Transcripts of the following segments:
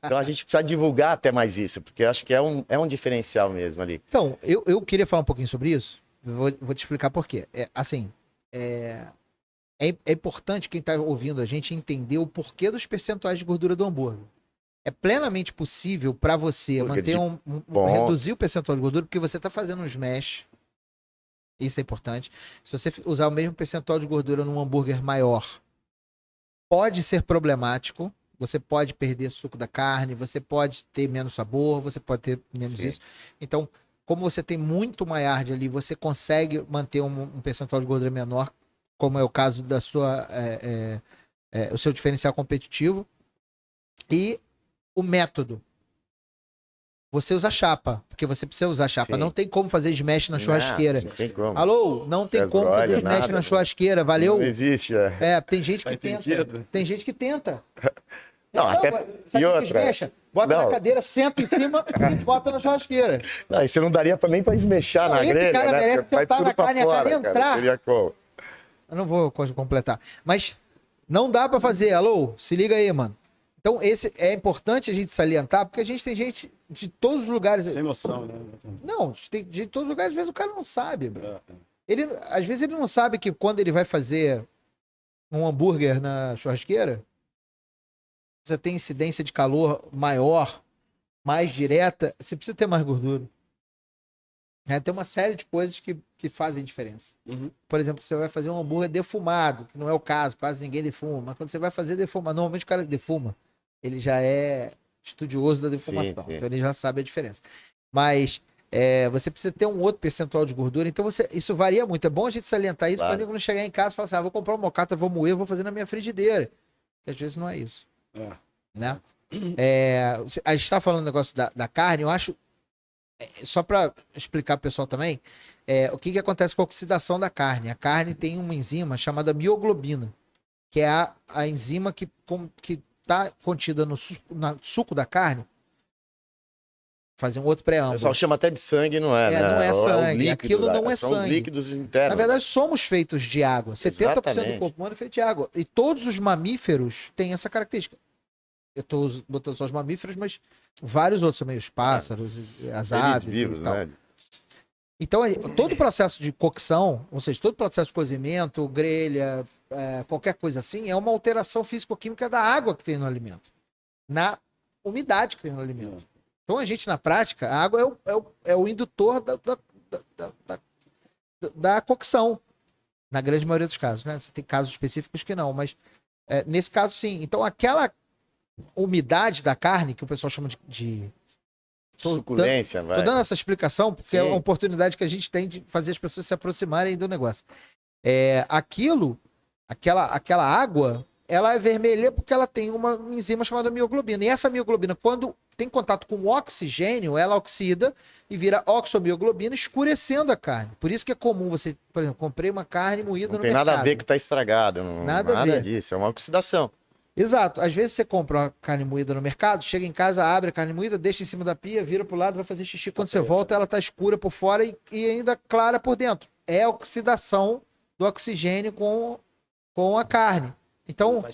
Então a gente precisa divulgar até mais isso, porque eu acho que é um diferencial mesmo ali. Então, eu queria falar um pouquinho sobre isso. Vou te explicar por quê. Assim, é, é importante quem está ouvindo a gente entender o porquê dos percentuais de gordura do hambúrguer. É plenamente possível para você manter reduzir o percentual de gordura, porque você está fazendo um smash. Isso é importante. Se você usar o mesmo percentual de gordura num hambúrguer maior, pode ser problemático. Você pode perder suco da carne, você pode ter menos sabor, você pode ter menos isso. Então, como você tem muito maillard ali, você consegue manter um percentual de gordura menor, como é o caso da sua, o seu diferencial competitivo. E o método. Você usa chapa, porque você precisa usar chapa. Sim. Não tem como fazer smash na churrasqueira. Não tem como. Alô, não tem como fazer smash na churrasqueira, valeu? Não existe, tem gente que tenta. Tem gente que tenta. Não, até... Sabe o que esmecha? Bota na cadeira, senta em cima e bota na churrasqueira. Não, isso não daria nem pra esmechar na grelha, cara né? merece sentar na carne, a carne entrar. Eu não vou completar. Mas não dá pra fazer. Alô, se liga aí, mano. Então, esse é importante a gente salientar, porque a gente tem gente de todos os lugares. Sem noção, né? Não, tem de todos os lugares, às vezes o cara não sabe, bro. Às vezes ele não sabe que quando ele vai fazer um hambúrguer na churrasqueira, você tem incidência de calor maior, mais direta, você precisa ter mais gordura. Tem uma série de coisas que fazem diferença. Uhum. Por exemplo, você vai fazer um hambúrguer defumado, que não é o caso, quase ninguém defuma. Mas quando você vai fazer defumado, normalmente o cara que defuma, ele já é estudioso da defumação. Sim. Então ele já sabe a diferença. Mas você precisa ter um outro percentual de gordura. Então isso varia muito. É bom a gente salientar isso para não chegar em casa e falar assim, vou comprar uma mocata, vou moer, vou fazer na minha frigideira. Porque às vezes não é isso. Né? A gente está falando do negócio da carne, eu acho, só para explicar pro pessoal também, o que acontece com a oxidação da carne. A carne tem uma enzima chamada mioglobina, que é a enzima que está contida no suco da carne. Fazer um outro preâmbulo. O pessoal chama até de sangue, não é? Não é sangue. Aquilo não é sangue. São os líquidos internos. Na verdade, somos feitos de água. 70% do corpo humano é feito de água. E todos os mamíferos têm essa característica. Eu estou botando só os mamíferos, mas vários outros também, os pássaros, as aves vivos, e tal. Né? Então, todo o processo de cocção, ou seja, todo o processo de cozimento, grelha, qualquer coisa assim, é uma alteração físico-química da água que tem no alimento, na umidade que tem no alimento. Então, a gente, na prática, a água é o indutor da cocção, na grande maioria dos casos, né? Tem casos específicos que não, mas nesse caso, sim. Então, aquela umidade da carne, que o pessoal chama de suculência, vai. Tô dando essa explicação porque é uma oportunidade que a gente tem de fazer as pessoas se aproximarem do negócio. Aquela água, ela é vermelha porque ela tem uma enzima chamada mioglobina. E essa mioglobina, quando tem contato com o oxigênio, ela oxida e vira oxomioglobina, escurecendo a carne. Por isso que é comum você, por exemplo, comprei uma carne moída no mercado. Não tem nada a ver que tá estragado, nada disso, é uma oxidação. Exato. Às vezes você compra uma carne moída no mercado, chega em casa, abre a carne moída, deixa em cima da pia, vira pro lado, vai fazer xixi. Quando você volta, ela tá escura por fora e ainda clara por dentro. É a oxidação do oxigênio com a carne. Então,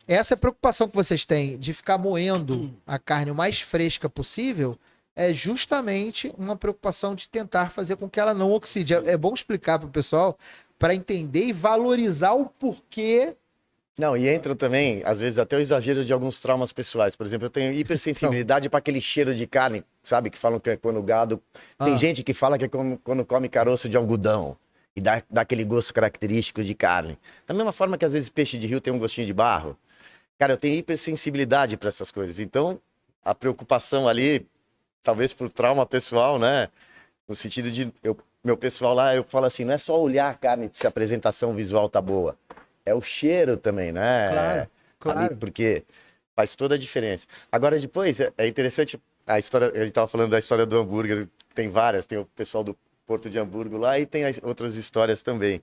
essa é a preocupação que vocês têm de ficar moendo a carne o mais fresca possível, é justamente uma preocupação de tentar fazer com que ela não oxide. É bom explicar pro pessoal para entender e valorizar o porquê. Não, e entra também, às vezes, até o exagero de alguns traumas pessoais. Por exemplo, eu tenho hipersensibilidade para aquele cheiro de carne, sabe? Que falam que é quando o gado... Tem gente que fala que é quando come caroço de algodão e dá aquele gosto característico de carne. Da mesma forma que, às vezes, peixe de rio tem um gostinho de barro. Cara, eu tenho hipersensibilidade para essas coisas. Então, a preocupação ali, talvez por trauma pessoal, né? No sentido de... Meu pessoal lá, eu falo assim, não é só olhar a carne se a apresentação visual tá boa. É o cheiro também, né? Claro. Ali, porque faz toda a diferença. Agora, depois, é interessante a história, ele estava falando da história do hambúrguer, tem várias, tem o pessoal do Porto de Hamburgo lá e tem outras histórias também.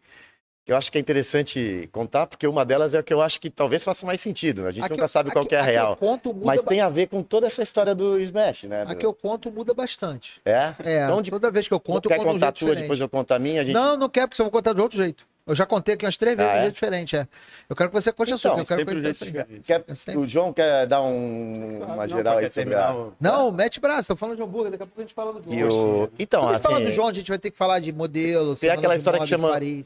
Eu acho que é interessante contar, porque uma delas é o que eu acho que talvez faça mais sentido. A gente nunca sabe qual que é a real. Mas tem a ver com toda essa história do Smash, né? A que eu conto muda bastante. Então, toda vez que eu conto, quer contar a tua, depois eu conto a minha? Não quero, porque eu vou contar de outro jeito. Eu já contei aqui umas 3 vezes, Ah, um é? jeito diferente, é. Eu quero que você conte a sua, Então, que eu quero sempre um conhecer jeito essa aí. diferente. Eu sei. O João quer dar uma geral aí sobre a... Não, mete braço, tô falando de hambúrguer, daqui a pouco a gente fala do João. E o... Então, Quando a gente falar do assim... João, a gente vai ter que falar de modelo, semana aquela de história que moda de chama-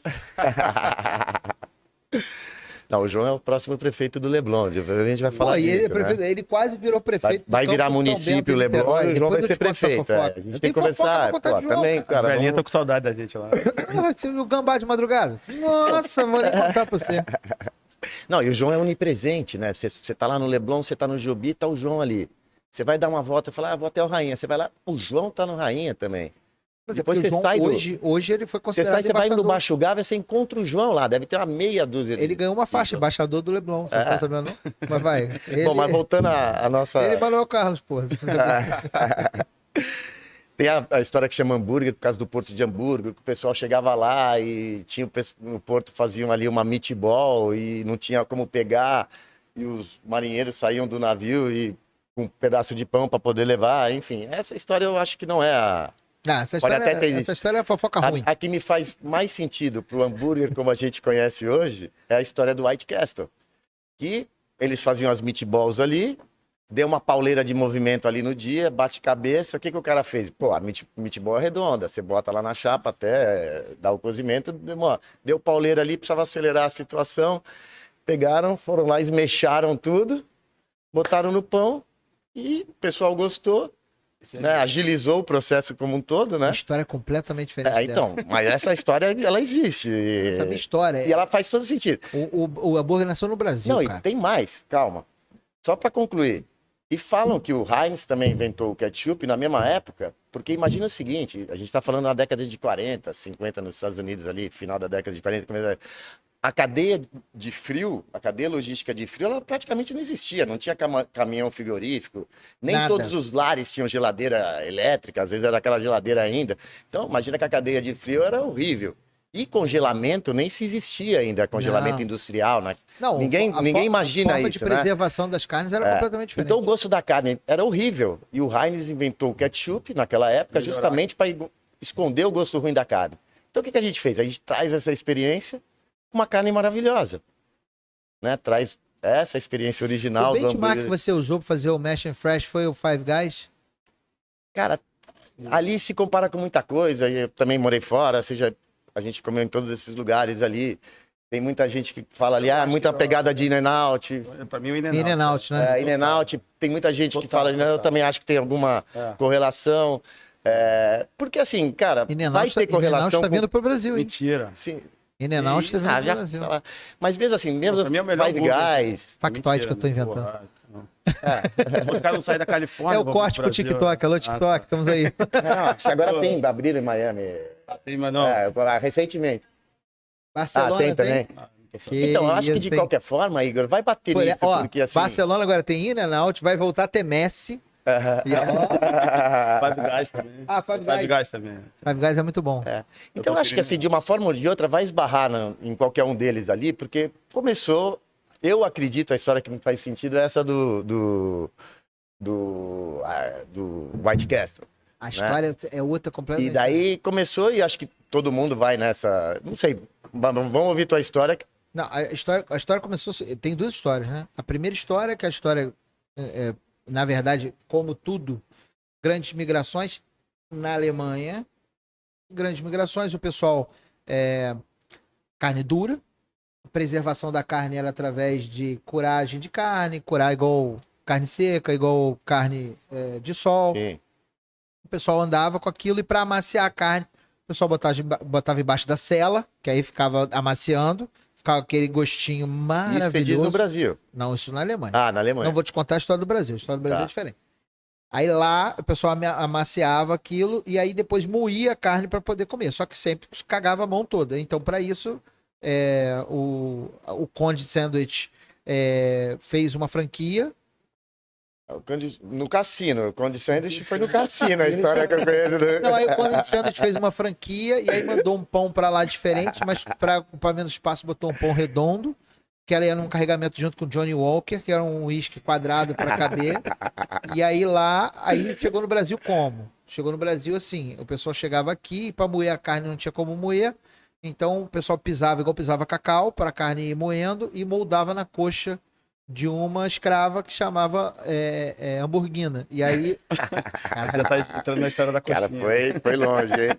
Paris. Não, o João é o próximo prefeito do Leblon. A gente vai falar Pô, e disso, ele, é né? prefeito, ele quase virou prefeito. Vai do virar Campo São município Bento, em Leblon Niterói. e o João vai Depois eu ser te conto essa prefeito. fofoca. A gente Eu tem que tenho fofoca conversar. pra contar Pô, de João, também, cara. cara. A velhinha vamos- tá com saudade da gente lá. Ah, você viu o gambá de madrugada? Nossa, vou nem contar pra você. Não, e o João é onipresente, né? Você tá lá no Leblon, você tá no Jobi, tá o João ali. Você vai dar uma volta e fala, vou até o Rainha. Você vai lá, o João tá no Rainha também. Mas Depois porque o você João, sai do- hoje ele foi Você considerado vai no embaixador. Baixo Gávea, você encontra o João lá. Deve ter uma meia dúzia. Ele ganhou uma faixa, de- embaixador do Leblon, você não tá sabendo não? Mas vai. Ele, Bom, mas voltando à nossa... ele e Manuel Carlos, porra. Tem a história que chama hambúrguer por causa do Porto de Hamburgo, que o pessoal chegava lá e tinha no Porto faziam ali uma meatball e não tinha como pegar, e os marinheiros saíam do navio e com um pedaço de pão para poder levar, enfim. Essa história eu acho que não é a... Ah, essa Pode até ter- essa história é fofoca ruim. A que me faz mais sentido pro hambúrguer como a gente conhece hoje é a história do White Castle. Que eles faziam as meatballs ali, deu uma pauleira de movimento ali no dia, bate cabeça, o que o cara fez? Pô, a meatball é redonda, você bota lá na chapa até dar o cozimento, deu pauleira ali, precisava acelerar a situação, pegaram, foram lá, esmexaram tudo, botaram no pão e o pessoal gostou, né? Agilizou o processo como um todo, né? Uma história completamente diferente Então, mas essa história, ela existe. dessa. Essa minha história. E ela faz todo sentido. O hambúrguer nasceu no Brasil, Não, cara. e tem mais, calma. Só para concluir. E falam que o Heinz também inventou o ketchup na mesma época, porque imagina o seguinte, a gente está falando na década de 40, 50 nos Estados Unidos ali, final da década de 40, a cadeia de frio, a cadeia logística de frio, ela praticamente não existia, não tinha caminhão frigorífico, nem Nada. todos os lares tinham geladeira elétrica, às vezes era aquela geladeira ainda. Então, imagina que a cadeia de frio era horrível. E congelamento nem se existia ainda, congelamento Não. industrial, né? Não, ninguém imagina a forma isso, de né? preservação das carnes era completamente diferente. Então o gosto da carne era horrível. E o Heinz inventou o ketchup naquela época Melhorar. justamente para esconder o gosto ruim da carne. Então o que a gente fez? A gente traz essa experiência com uma carne maravilhosa. Né? Traz essa experiência original O do benchmark hambúrguer. que você usou para fazer o Mash and Fresh foi o Five Guys? Cara, ali se compara com muita coisa. E eu também morei fora, a gente comeu em todos esses lugares ali. Tem muita gente que fala ali, muita pegada de In-N-Out. Pra mim, o In-N-Out, né? In-N-Out, tem muita gente que Total, fala, eu total. também acho que tem alguma correlação. Porque assim, cara, vai In-N-Out ter correlação tá vindo pro Brasil, hein? Mentira. Sim. In-N-Out tá vindo pro já Brasil. fala. Mas mesmo assim, mesmo Pra mim é o melhor Five hambúrguer. Guys... Factoide que eu tô Mentira, inventando. porra, não. Os caras não saem da Califórnia. É o vão corte pro pro Brasil. TikTok. Alô, TikTok, estamos aí. Não, acho que agora tem, abriram em Miami. Tem, mas não. Recentemente. Barcelona tem também. Que Então, eu acho que isso, de hein? qualquer forma, Igor, vai bater Pô, nisso, ó, porque assim... Barcelona agora tem In-N-Out, vai voltar a ter Messi. E, ó, Five Guys também. Ah, Five Guys. Five Guys também. Five Guys é muito bom. Então, eu acho que assim, de uma forma ou de outra, vai esbarrar em qualquer um deles ali, porque começou, eu acredito, a história que me faz sentido é essa do White Castle. A história é outra completamente. E daí começou, e acho que todo mundo vai nessa, não sei, vamos ouvir tua história. Não, a história começou. Tem duas histórias, né? A primeira história, que é a história, na verdade, como tudo, grandes migrações na Alemanha. Grandes migrações, o pessoal. Carne dura. A preservação da carne era através de curagem de carne, curar igual carne seca, igual carne de sol. Sim. O pessoal andava com aquilo e para amaciar a carne, o pessoal botava embaixo da sela, que aí ficava amaciando, ficava aquele gostinho maravilhoso. Isso você diz no Brasil. Não, isso na Alemanha. Ah, na Alemanha. Não vou te contar a história do Brasil. A história do Brasil Tá. é diferente. Aí lá o pessoal amaciava aquilo e aí depois moía a carne para poder comer. Só que sempre cagava a mão toda. Então, para isso, o Conde Sandwich fez uma franquia. No cassino, o Conde Sandwich foi no cassino, a história que eu conheço. Não, aí o Conde Sandwich fez uma franquia e aí mandou um pão para lá diferente, mas para ocupar menos espaço botou um pão redondo, que ela ia num carregamento junto com o Johnny Walker, que era um uísque quadrado para caber. E aí aí chegou no Brasil como? Chegou no Brasil assim, o pessoal chegava aqui e para moer a carne não tinha como moer, Então o pessoal pisava igual pisava cacau para a carne ir moendo e moldava na coxa de uma escrava que chamava hamburguina. E aí. Já tá entrando na história da coxinha. Cara, foi longe, hein?